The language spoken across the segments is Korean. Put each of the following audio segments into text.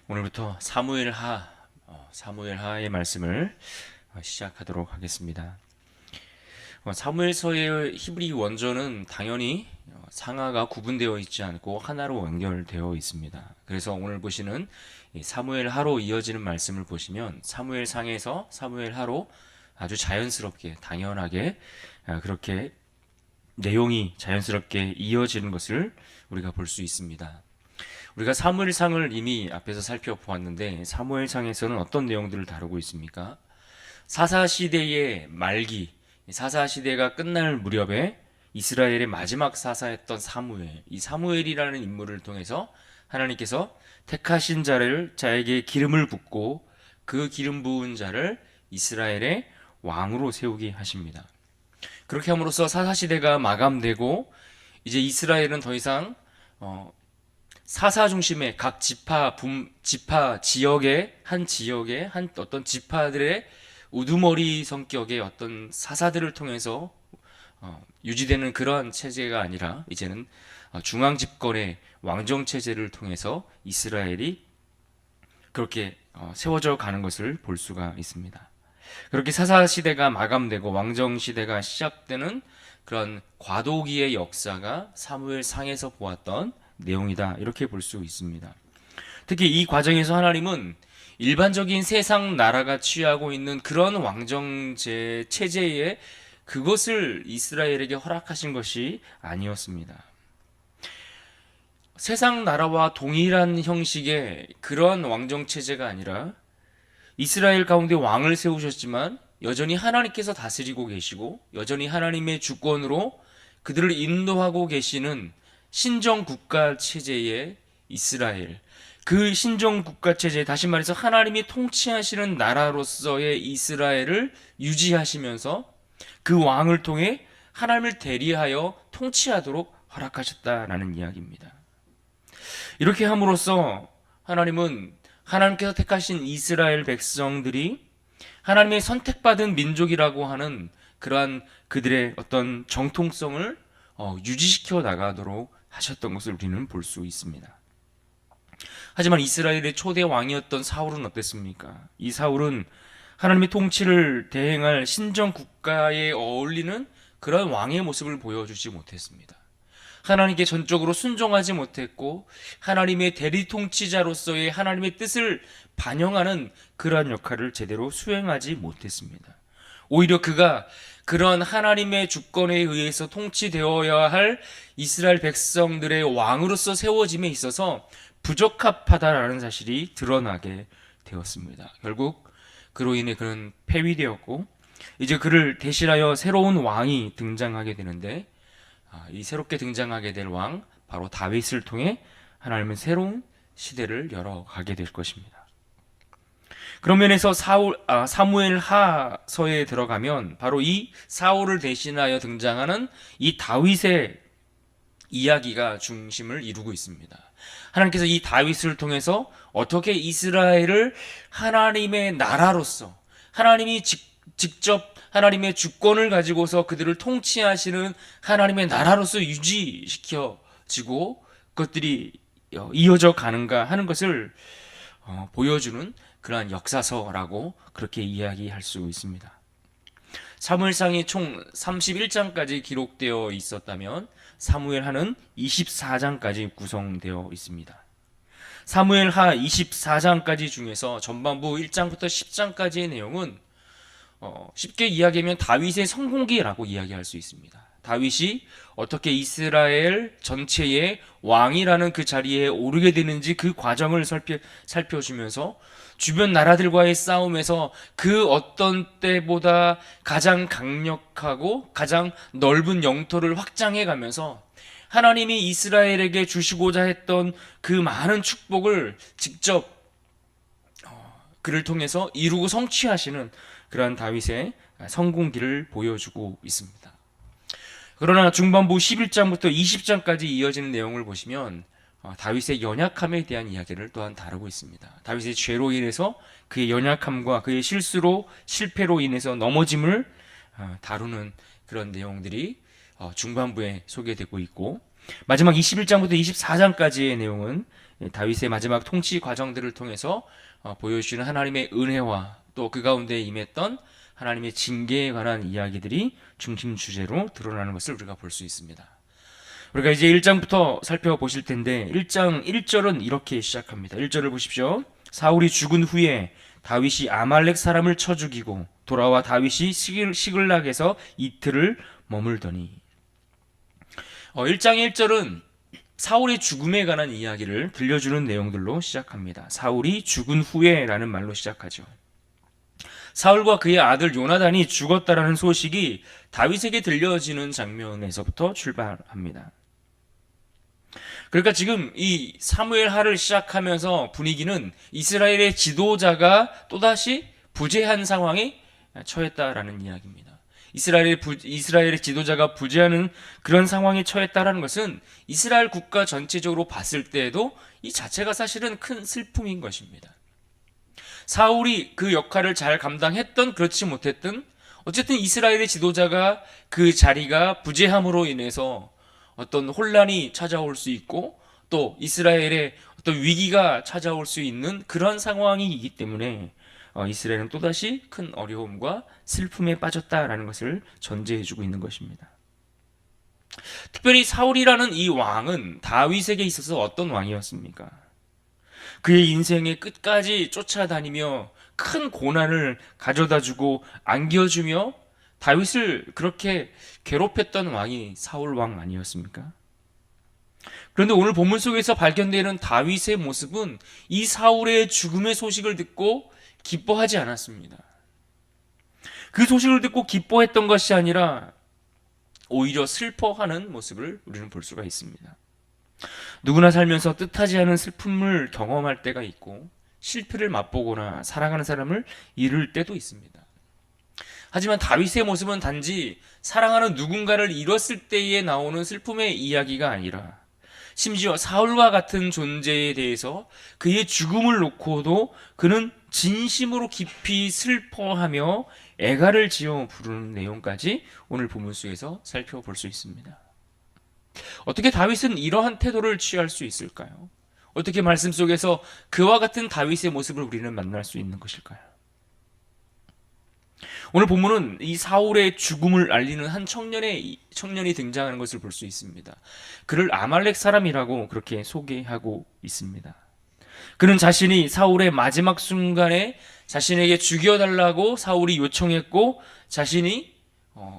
오늘부터 사무엘하의 말씀을 시작하도록 하겠습니다. 사무엘서의 히브리 원전은 당연히 상하가 구분되어 있지 않고 하나로 연결되어 있습니다. 그래서 오늘 보시는 사무엘하로 이어지는 말씀을 보시면 사무엘상에서 사무엘하로 아주 자연스럽게 당연하게 그렇게 내용이 자연스럽게 이어지는 것을 우리가 볼 수 있습니다. 우리가 사무엘상을 이미 앞에서 살펴보았는데 사무엘상에서는 어떤 내용들을 다루고 있습니까? 사사시대의 말기, 사사시대가 끝날 무렵에 이스라엘의 마지막 사사였던 사무엘, 이 사무엘이라는 인물을 통해서 하나님께서 택하신 자에게 기름을 붓고 그 기름 부은 자를 이스라엘의 왕으로 세우게 하십니다. 그렇게 함으로써 사사시대가 마감되고 이제 이스라엘은 더 이상 사사 중심의 각 지파 지역의 한 어떤 지파들의 우두머리 성격의 어떤 사사들을 통해서 유지되는 그러한 체제가 아니라 이제는 중앙 집권의 왕정 체제를 통해서 이스라엘이 그렇게 세워져 가는 것을 볼 수가 있습니다. 그렇게 사사 시대가 마감되고 왕정 시대가 시작되는 그런 과도기의 역사가 사무엘 상에서 보았던 내용이다, 이렇게 볼 수 있습니다. 특히 이 과정에서 하나님은 일반적인 세상 나라가 취하고 있는 그런 왕정제 체제에 그것을 이스라엘에게 허락하신 것이 아니었습니다. 세상 나라와 동일한 형식의 그런 왕정 체제가 아니라 이스라엘 가운데 왕을 세우셨지만 여전히 하나님께서 다스리고 계시고 여전히 하나님의 주권으로 그들을 인도하고 계시는 신정 국가 체제의 이스라엘, 그 신정 국가 체제, 다시 말해서 하나님이 통치하시는 나라로서의 이스라엘을 유지하시면서 그 왕을 통해 하나님을 대리하여 통치하도록 허락하셨다라는 이야기입니다. 이렇게 함으로써 하나님은 하나님께서 택하신 이스라엘 백성들이 하나님의 선택받은 민족이라고 하는 그러한 그들의 어떤 정통성을 유지시켜 나가도록 하셨던 것을 우리는 볼 수 있습니다. 하지만 이스라엘의 초대 왕이었던 사울은 어땠습니까? 이 사울은 하나님의 통치를 대행할 신정 국가에 어울리는 그런 왕의 모습을 보여주지 못했습니다. 하나님께 전적으로 순종하지 못했고 하나님의 대리 통치자로서의 하나님의 뜻을 반영하는 그러한 역할을 제대로 수행하지 못했습니다. 오히려 그가 그런 하나님의 주권에 의해서 통치되어야 할 이스라엘 백성들의 왕으로서 세워짐에 있어서 부적합하다라는 사실이 드러나게 되었습니다. 결국 그로 인해 그는 폐위되었고 이제 그를 대신하여 새로운 왕이 등장하게 되는데 이 새롭게 등장하게 될 왕, 바로 다윗을 통해 하나님은 새로운 시대를 열어가게 될 것입니다. 그런 면에서 사무엘 하서에 들어가면 바로 이 사울을 대신하여 등장하는 이 다윗의 이야기가 중심을 이루고 있습니다. 하나님께서 이 다윗을 통해서 어떻게 이스라엘을 하나님의 나라로서 하나님이 직접 하나님의 주권을 가지고서 그들을 통치하시는 하나님의 나라로서 유지시켜지고 그것들이 이어져 가는가 하는 것을 보여주는 그러한 역사서라고 그렇게 이야기할 수 있습니다. 사무엘상이 총 31장까지 기록되어 있었다면 사무엘하는 24장까지 구성되어 있습니다. 사무엘하 24장까지 중에서 전반부 1장부터 10장까지의 내용은 쉽게 이야기하면 다윗의 성공기라고 이야기할 수 있습니다. 다윗이 어떻게 이스라엘 전체의 왕이라는 그 자리에 오르게 되는지 그 과정을 살펴주면서 주변 나라들과의 싸움에서 그 어떤 때보다 가장 강력하고 가장 넓은 영토를 확장해 가면서 하나님이 이스라엘에게 주시고자 했던 그 많은 축복을 직접 그를 통해서 이루고 성취하시는 그러한 다윗의 성공기를 보여주고 있습니다. 그러나 중반부 11장부터 20장까지 이어지는 내용을 보시면 다윗의 연약함에 대한 이야기를 또한 다루고 있습니다. 다윗의 죄로 인해서 그의 연약함과 그의 실패로 인해서 넘어짐을 다루는 그런 내용들이 중반부에 소개되고 있고 마지막 21장부터 24장까지의 내용은 다윗의 마지막 통치 과정들을 통해서 보여주시는 하나님의 은혜와 또 그 가운데 임했던 하나님의 징계에 관한 이야기들이 중심 주제로 드러나는 것을 우리가 볼 수 있습니다. 우리가 이제 1장부터 살펴보실 텐데 1장 1절은 이렇게 시작합니다. 1절을 보십시오. 사울이 죽은 후에 다윗이 아말렉 사람을 쳐 죽이고 돌아와 다윗이 시글락에서 이틀을 머물더니 1장 1절은 사울의 죽음에 관한 이야기를 들려주는 내용들로 시작합니다. 사울이 죽은 후에 라는 말로 시작하죠. 사울과 그의 아들 요나단이 죽었다라는 소식이 다윗에게 들려지는 장면에서부터 출발합니다. 그러니까 지금 이 사무엘 하를 시작하면서 분위기는 이스라엘의 지도자가 또다시 부재한 상황에 처했다라는 이야기입니다. 이스라엘의 지도자가 부재하는 그런 상황에 처했다라는 것은 이스라엘 국가 전체적으로 봤을 때에도 이 자체가 사실은 큰 슬픔인 것입니다. 사울이 그 역할을 잘 감당했던 그렇지 못했던 어쨌든 이스라엘의 지도자가 그 자리가 부재함으로 인해서 어떤 혼란이 찾아올 수 있고 또 이스라엘의 어떤 위기가 찾아올 수 있는 그런 상황이기 때문에 이스라엘은 또다시 큰 어려움과 슬픔에 빠졌다라는 것을 전제해주고 있는 것입니다. 특별히 사울이라는 이 왕은 다윗에게 있어서 어떤 왕이었습니까? 그의 인생의 끝까지 쫓아다니며 큰 고난을 가져다주고 안겨주며 다윗을 그렇게 괴롭혔던 왕이 사울 왕 아니었습니까? 그런데 오늘 본문 속에서 발견되는 다윗의 모습은 이 사울의 죽음의 소식을 듣고 기뻐하지 않았습니다. 그 소식을 듣고 기뻐했던 것이 아니라 오히려 슬퍼하는 모습을 우리는 볼 수가 있습니다. 누구나 살면서 뜻하지 않은 슬픔을 경험할 때가 있고 실패를 맛보거나 사랑하는 사람을 잃을 때도 있습니다. 하지만 다윗의 모습은 단지 사랑하는 누군가를 잃었을 때에 나오는 슬픔의 이야기가 아니라 심지어 사울과 같은 존재에 대해서 그의 죽음을 놓고도 그는 진심으로 깊이 슬퍼하며 애가를 지어 부르는 내용까지 오늘 본문 속에서 살펴볼 수 있습니다. 어떻게 다윗은 이러한 태도를 취할 수 있을까요? 어떻게 말씀 속에서 그와 같은 다윗의 모습을 우리는 만날 수 있는 것일까요? 오늘 본문은 이 사울의 죽음을 알리는 한 청년이 등장하는 것을 볼 수 있습니다. 그를 아말렉 사람이라고 그렇게 소개하고 있습니다. 그는 자신이 사울의 마지막 순간에 자신에게 죽여달라고 사울이 요청했고 자신이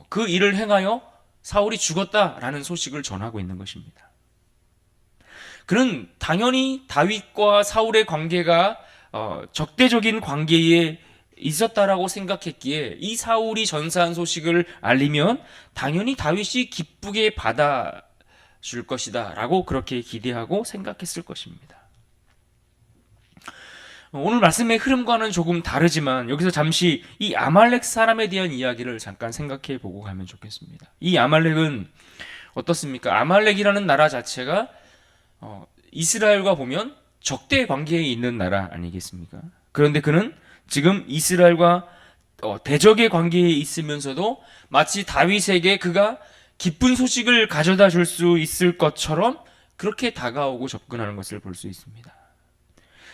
그 일을 행하여 사울이 죽었다라는 소식을 전하고 있는 것입니다. 그는 당연히 다윗과 사울의 관계가 적대적인 관계에 있었다라고 생각했기에 이 사울이 전사한 소식을 알리면 당연히 다윗이 기쁘게 받아줄 것이다 라고 그렇게 기대하고 생각했을 것입니다. 오늘 말씀의 흐름과는 조금 다르지만 여기서 잠시 이 아말렉 사람에 대한 이야기를 잠깐 생각해 보고 가면 좋겠습니다. 이 아말렉은 어떻습니까? 아말렉이라는 나라 자체가 이스라엘과 보면 적대 관계에 있는 나라 아니겠습니까? 그런데 그는 지금 이스라엘과 대적의 관계에 있으면서도 마치 다윗에게 그가 기쁜 소식을 가져다 줄 수 있을 것처럼 그렇게 다가오고 접근하는 것을 볼 수 있습니다.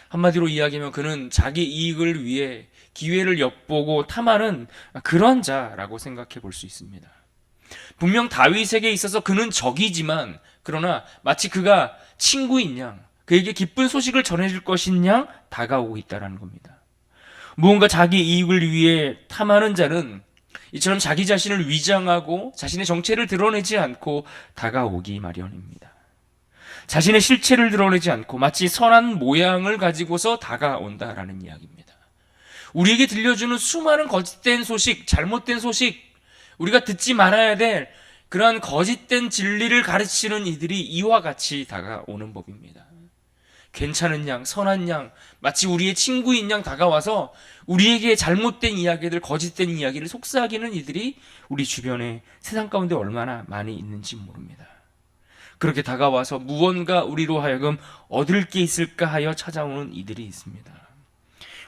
한마디로 이야기하면 그는 자기 이익을 위해 기회를 엿보고 탐하는 그런 자라고 생각해 볼 수 있습니다. 분명 다윗에게 있어서 그는 적이지만 그러나 마치 그가 친구인 양, 그에게 기쁜 소식을 전해줄 것인 양 다가오고 있다는 겁니다. 무언가 자기 이익을 위해 탐하는 자는 이처럼 자기 자신을 위장하고 자신의 정체를 드러내지 않고 다가오기 마련입니다. 자신의 실체를 드러내지 않고 마치 선한 모양을 가지고서 다가온다라는 이야기입니다. 우리에게 들려주는 수많은 거짓된 소식, 잘못된 소식, 우리가 듣지 말아야 될 그러한 거짓된 진리를 가르치는 이들이 이와 같이 다가오는 법입니다. 괜찮은 양, 선한 양, 마치 우리의 친구인 양 다가와서 우리에게 잘못된 이야기들, 거짓된 이야기를 속삭이는 이들이 우리 주변에 세상 가운데 얼마나 많이 있는지 모릅니다. 그렇게 다가와서 무언가 우리로 하여금 얻을 게 있을까 하여 찾아오는 이들이 있습니다.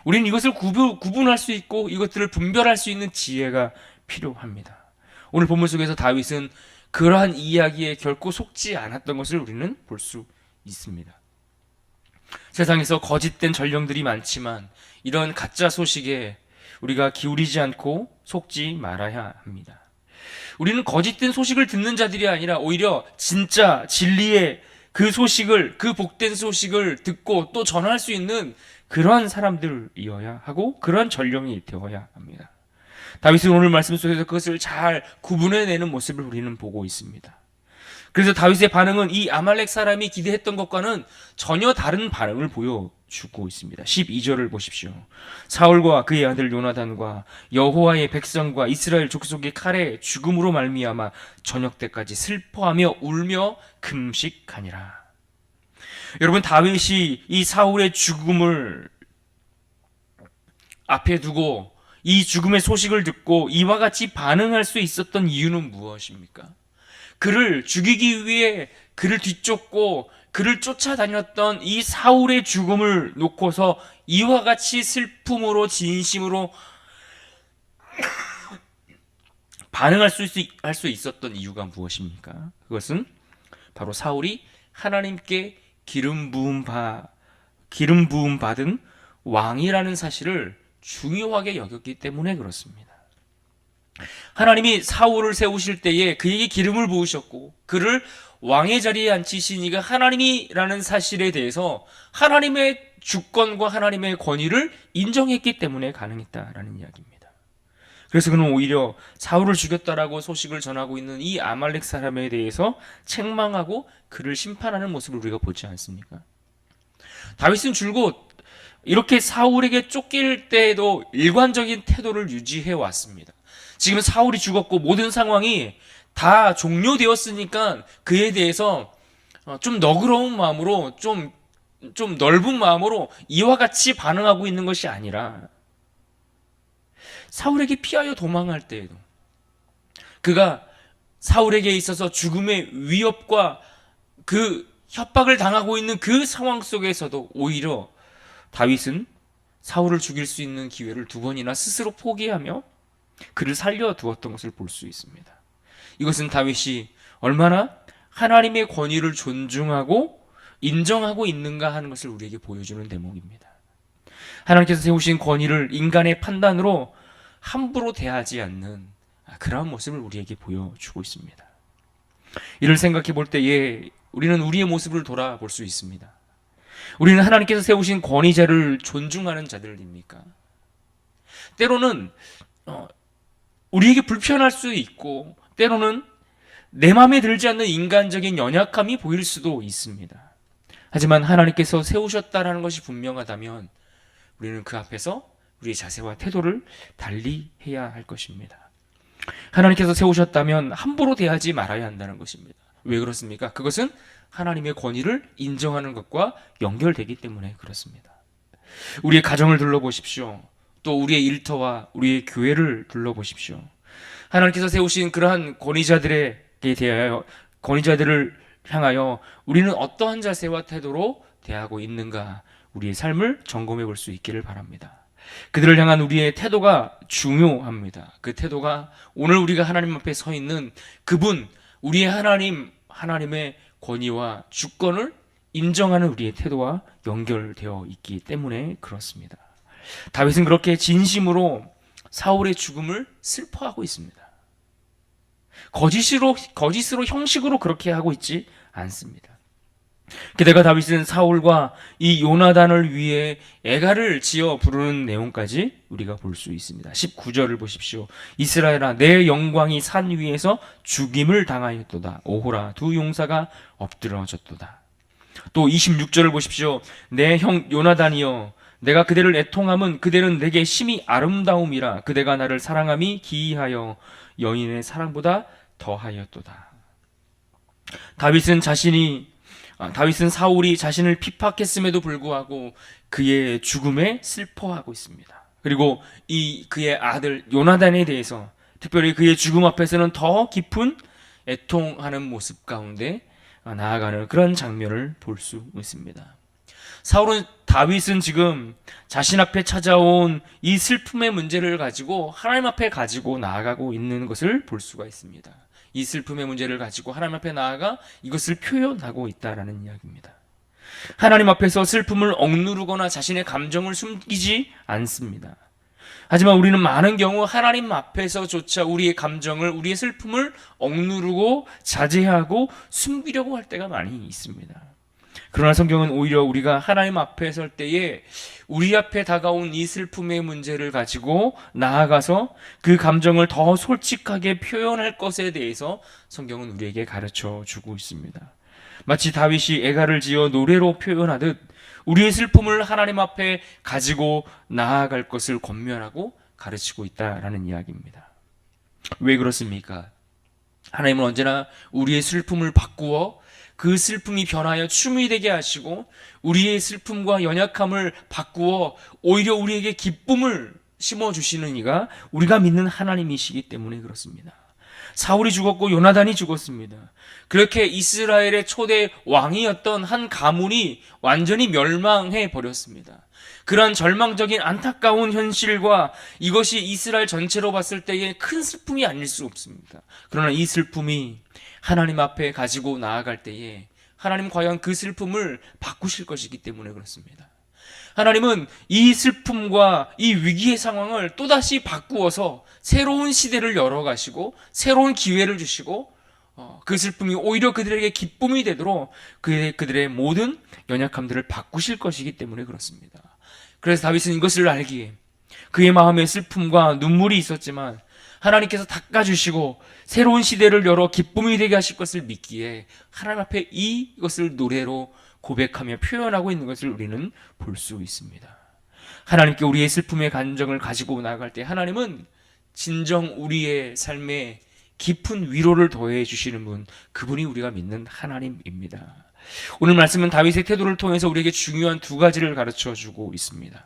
우리는 이것을 구분할 수 있고 이것들을 분별할 수 있는 지혜가 필요합니다. 오늘 본문 속에서 다윗은 그러한 이야기에 결코 속지 않았던 것을 우리는 볼 수 있습니다. 세상에서 거짓된 전령들이 많지만 이런 가짜 소식에 우리가 기울이지 않고 속지 말아야 합니다. 우리는 거짓된 소식을 듣는 자들이 아니라 오히려 진짜 진리의 그 소식을, 그 복된 소식을 듣고 또 전할 수 있는 그러한 사람들이어야 하고 그러한 전령이 되어야 합니다. 다윗은 오늘 말씀 속에서 그것을 잘 구분해내는 모습을 우리는 보고 있습니다. 그래서 다윗의 반응은 이 아말렉 사람이 기대했던 것과는 전혀 다른 반응을 보여주고 있습니다. 12절을 보십시오. 사울과 그의 아들 요나단과 여호와의 백성과 이스라엘 족속의 칼에 죽음으로 말미암아 저녁 때까지 슬퍼하며 울며 금식하니라. 여러분, 다윗이 이 사울의 죽음을 앞에 두고 이 죽음의 소식을 듣고 이와 같이 반응할 수 있었던 이유는 무엇입니까? 그를 죽이기 위해 그를 뒤쫓고 그를 쫓아다녔던 이 사울의 죽음을 놓고서 이와 같이 슬픔으로 진심으로 반응할 수 있었던 이유가 무엇입니까? 그것은 바로 사울이 하나님께 기름 부음 받은 왕이라는 사실을 중요하게 여겼기 때문에 그렇습니다. 하나님이 사울을 세우실 때에 그에게 기름을 부으셨고 그를 왕의 자리에 앉히신 이가 하나님이라는 사실에 대해서 하나님의 주권과 하나님의 권위를 인정했기 때문에 가능했다라는 이야기입니다. 그래서 그는 오히려 사울을 죽였다라고 소식을 전하고 있는 이 아말렉 사람에 대해서 책망하고 그를 심판하는 모습을 우리가 보지 않습니까? 다윗은 줄곧 이렇게 사울에게 쫓길 때에도 일관적인 태도를 유지해 왔습니다. 지금 사울이 죽었고 모든 상황이 다 종료되었으니까 그에 대해서 좀 너그러운 마음으로 좀 넓은 마음으로 이와 같이 반응하고 있는 것이 아니라 사울에게 피하여 도망할 때에도 그가 사울에게 있어서 죽음의 위협과 그 협박을 당하고 있는 그 상황 속에서도 오히려 다윗은 사울을 죽일 수 있는 기회를 2번이나 스스로 포기하며 그를 살려두었던 것을 볼 수 있습니다. 이것은 다윗이 얼마나 하나님의 권위를 존중하고 인정하고 있는가 하는 것을 우리에게 보여주는 대목입니다. 하나님께서 세우신 권위를 인간의 판단으로 함부로 대하지 않는 그러한 모습을 우리에게 보여주고 있습니다. 이를 생각해 볼 때에 우리는 우리의 모습을 돌아볼 수 있습니다. 우리는 하나님께서 세우신 권위자를 존중하는 자들입니까? 때로는 우리에게 불편할 수 있고 때로는 내 마음에 들지 않는 인간적인 연약함이 보일 수도 있습니다. 하지만 하나님께서 세우셨다라는 것이 분명하다면 우리는 그 앞에서 우리의 자세와 태도를 달리 해야 할 것입니다. 하나님께서 세우셨다면 함부로 대하지 말아야 한다는 것입니다. 왜 그렇습니까? 그것은 하나님의 권위를 인정하는 것과 연결되기 때문에 그렇습니다. 우리의 가정을 둘러보십시오. 또 우리의 일터와 우리의 교회를 둘러보십시오. 하나님께서 세우신 그러한 권위자들을 향하여 우리는 어떠한 자세와 태도로 대하고 있는가 우리의 삶을 점검해 볼 수 있기를 바랍니다. 그들을 향한 우리의 태도가 중요합니다. 그 태도가 오늘 우리가 하나님 앞에 서 있는 그분, 우리의 하나님의 권위와 주권을 인정하는 우리의 태도와 연결되어 있기 때문에 그렇습니다. 다윗은 그렇게 진심으로 사울의 죽음을 슬퍼하고 있습니다. 거짓으로 형식으로 그렇게 하고 있지 않습니다. 게다가 다윗은 사울과 이 요나단을 위해 애가를 지어 부르는 내용까지 우리가 볼 수 있습니다. 19절을 보십시오. 이스라엘아, 내 영광이 산 위에서 죽임을 당하였도다. 오호라, 두 용사가 엎드러졌도다. 또 26절을 보십시오. 내 형 요나단이여, 내가 그대를 애통함은 그대는 내게 심히 아름다움이라. 그대가 나를 사랑함이 기이하여 여인의 사랑보다 더하였도다. 다윗은 사울이 자신을 핍박했음에도 불구하고 그의 죽음에 슬퍼하고 있습니다. 그리고 그의 아들 요나단에 대해서 특별히 그의 죽음 앞에서는 더 깊은 애통하는 모습 가운데 나아가는 그런 장면을 볼 수 있습니다. 다윗은 지금 자신 앞에 찾아온 이 슬픔의 문제를 가지고 하나님 앞에 가지고 나아가고 있는 것을 볼 수가 있습니다. 이 슬픔의 문제를 가지고 하나님 앞에 나아가 이것을 표현하고 있다라는 이야기입니다. 하나님 앞에서 슬픔을 억누르거나 자신의 감정을 숨기지 않습니다. 하지만 우리는 많은 경우 하나님 앞에서조차 우리의 감정을, 우리의 슬픔을 억누르고 자제하고 숨기려고 할 때가 많이 있습니다. 그러나 성경은 오히려 우리가 하나님 앞에 설 때에 우리 앞에 다가온 이 슬픔의 문제를 가지고 나아가서 그 감정을 더 솔직하게 표현할 것에 대해서 성경은 우리에게 가르쳐 주고 있습니다. 마치 다윗이 애가를 지어 노래로 표현하듯 우리의 슬픔을 하나님 앞에 가지고 나아갈 것을 권면하고 가르치고 있다라는 이야기입니다. 왜 그렇습니까? 하나님은 언제나 우리의 슬픔을 바꾸어 그 슬픔이 변하여 춤이 되게 하시고 우리의 슬픔과 연약함을 바꾸어 오히려 우리에게 기쁨을 심어주시는 이가 우리가 믿는 하나님이시기 때문에 그렇습니다. 사울이 죽었고 요나단이 죽었습니다. 그렇게 이스라엘의 초대 왕이었던 한 가문이 완전히 멸망해 버렸습니다. 그러한 절망적인 안타까운 현실과 이것이 이스라엘 전체로 봤을 때의 큰 슬픔이 아닐 수 없습니다. 그러나 이 슬픔이 하나님 앞에 가지고 나아갈 때에 하나님 과연 그 슬픔을 바꾸실 것이기 때문에 그렇습니다. 하나님은 이 슬픔과 이 위기의 상황을 또다시 바꾸어서 새로운 시대를 열어가시고 새로운 기회를 주시고 그 슬픔이 오히려 그들에게 기쁨이 되도록 그들의 모든 연약함들을 바꾸실 것이기 때문에 그렇습니다. 그래서 다윗은 이것을 알기에 그의 마음에 슬픔과 눈물이 있었지만 하나님께서 닦아주시고 새로운 시대를 열어 기쁨이 되게 하실 것을 믿기에 하나님 앞에 이것을 노래로 고백하며 표현하고 있는 것을 우리는 볼 수 있습니다. 하나님께 우리의 슬픔의 감정을 가지고 나아갈 때 하나님은 진정 우리의 삶에 깊은 위로를 더해 주시는 분, 그분이 우리가 믿는 하나님입니다. 오늘 말씀은 다윗의 태도를 통해서 우리에게 중요한 두 가지를 가르쳐 주고 있습니다.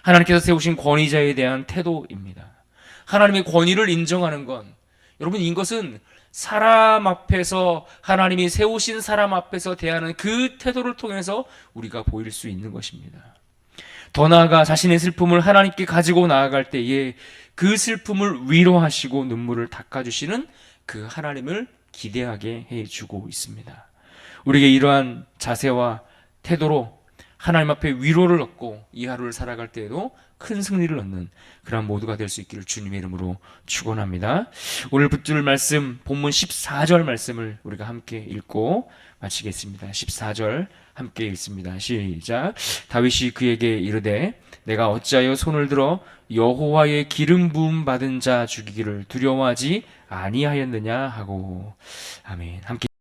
하나님께서 세우신 권위자에 대한 태도입니다. 하나님의 권위를 인정하는 건, 여러분, 이것은 사람 앞에서 하나님이 세우신 사람 앞에서 대하는 그 태도를 통해서 우리가 보일 수 있는 것입니다. 더 나아가 자신의 슬픔을 하나님께 가지고 나아갈 때에 그 슬픔을 위로하시고 눈물을 닦아주시는 그 하나님을 기대하게 해주고 있습니다. 우리에게 이러한 자세와 태도로 하나님 앞에 위로를 얻고 이 하루를 살아갈 때에도 큰 승리를 얻는 그런 모두가 될 수 있기를 주님의 이름으로 축원합니다. 오늘 붙들 말씀 본문 14절 말씀을 우리가 함께 읽고 마치겠습니다. 14절 함께 읽습니다. 시작. 다윗이 그에게 이르되 내가 어찌하여 손을 들어 여호와의 기름 부음 받은 자 죽이기를 두려워하지 아니하였느냐 하고. 아멘. 함께